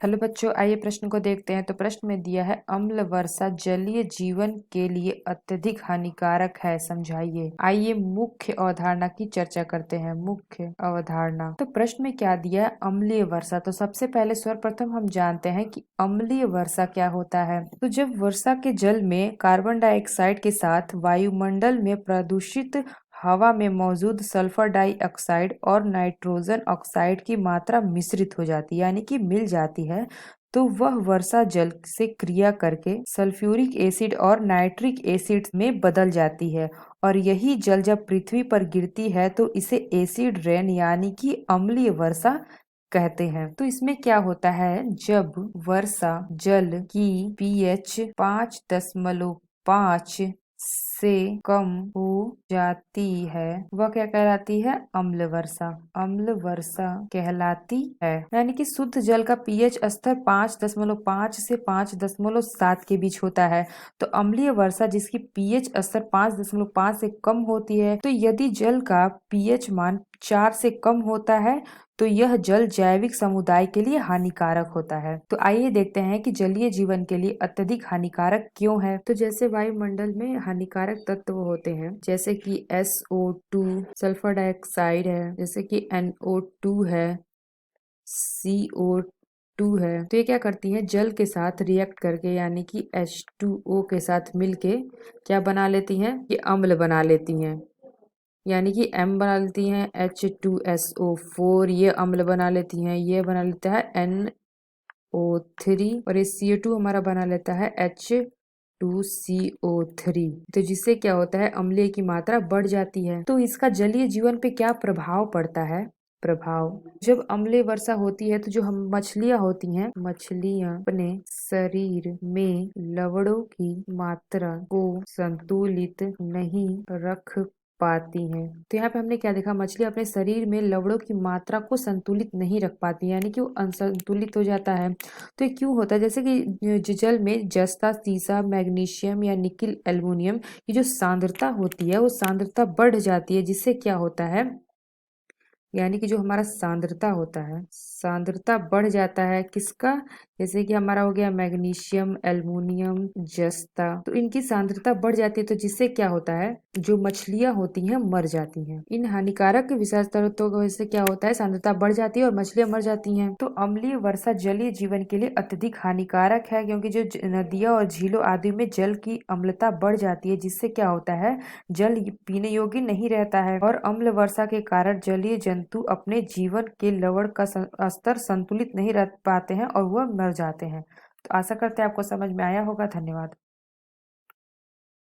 Hello बच्चों, आइए प्रश्न को देखते हैं। तो प्रश्न में दिया है अम्ल वर्षा जलीय जीवन के लिए अत्यधिक हानिकारक है, समझाइए। आइए मुख्य अवधारणा की चर्चा करते हैं। मुख्य अवधारणा। तो प्रश्न में क्या दिया है? अम्लीय वर्षा। तो सबसे पहले सर्वप्रथम हम जानते हैं कि अम्लीय वर्षा क्या होता है। तो जब वर्षा के जल में कार्बन डाइऑक्साइड के साथ वायुमंडल में प्रदूषित हवा में मौजूद सल्फर डाइऑक्साइड और नाइट्रोजन ऑक्साइड की मात्रा मिश्रित हो जाती है, यानी कि मिल जाती है, तो वह वर्षा जल से क्रिया करके सल्फ्यूरिक एसिड और नाइट्रिक एसिड में बदल जाती है। और यही जल जब पृथ्वी पर गिरती है तो इसे एसिड रेन यानी कि अम्लीय वर्षा कहते हैं। तो इसमें क्या होता है, जब वर्षा जल की पीएच 5.5 से कम हो जाती है, वह क्या कहलाती है? अम्ल वर्षा। अम्ल वर्षा कहलाती है। यानी कि शुद्ध जल का पीएच स्तर 5.5 से 5.7 के बीच होता है। तो अम्लीय वर्षा जिसकी पीएच स्तर 5.5 से कम होती है, तो यदि जल का पीएच मान 4 से कम होता है तो यह जल जैविक समुदाय के लिए हानिकारक होता है। तो आइए देखते हैं कि जलीय जीवन के लिए अत्यधिक हानिकारक क्यों है। तो जैसे वायुमंडल में हानिकारक तत्व होते हैं, जैसे कि SO2 सल्फर डाइऑक्साइड है, जैसे कि NO2 है, CO2 है। तो ये क्या करती हैं? जल के साथ रिएक्ट करके, यानी कि H2O के साथ मिलके क्या बना लेती हैं? ये अम्ल बना लेती हैं। यानी कि M बना लेती हैं H2SO4, ये अम्ल बना लेती हैं। ये बना लेता है NO3 और ये CO2 हमारा बना लेता है H2CO3। तो जिससे क्या होता है? अम्लीय की मात्रा बढ़ जाती है। तो इसका जलीय जीवन पे क्या प्रभाव पड़ता है? प्रभाव, जब अम्लीय वर्षा होती है तो जो हम मछलियां होती हैं, मछलियां अपने शरीर में लवणों की मात्रा को संतुलित नहीं रख पाती हैं। तो यहाँ पे हमने क्या देखा? मछली अपने शरीर में लवणों की मात्रा को संतुलित नहीं रख पाती, यानी कि वो असंतुलित हो जाता है। तो ये क्यों होता है? जैसे कि जल में जस्ता, सीसा, मैग्नीशियम या निकिल, एल्युमिनियम की जो सांद्रता होती है वो सांद्रता बढ़ जाती है, जिससे क्या होता है, यानी कि जो हमारा सांद्रता होता है, सांद्रता बढ़ जाता है। किसका? जैसे कि हमारा हो गया मैग्नीशियम, एल्युमिनियम, जस्ता, तो इनकी सांद्रता बढ़ जाती है। तो जिससे क्या होता है, जो मछलियां होती हैं मर जाती हैं। इन हानिकारक विषाक्त तत्वों की वजह से क्या होता है, सांद्रता बढ़ जाती है और मछलियां मर जाती हैं। तो अम्लीय वर्षा जलीय जीवन के लिए अत्यधिक हानिकारक है, क्योंकि जो नदियां और झीलों आदि में जल की अम्लता बढ़ जाती है, जिससे क्या होता है, जल पीने योग्य नहीं रहता है। और अम्ल वर्षा के कारण जलीय जंतु अपने जीवन के लवण का स्तर संतुलित नहीं रख पाते हैं और वह मर जाते हैं। तो आशा करते हैं आपको समझ में आया होगा। धन्यवाद।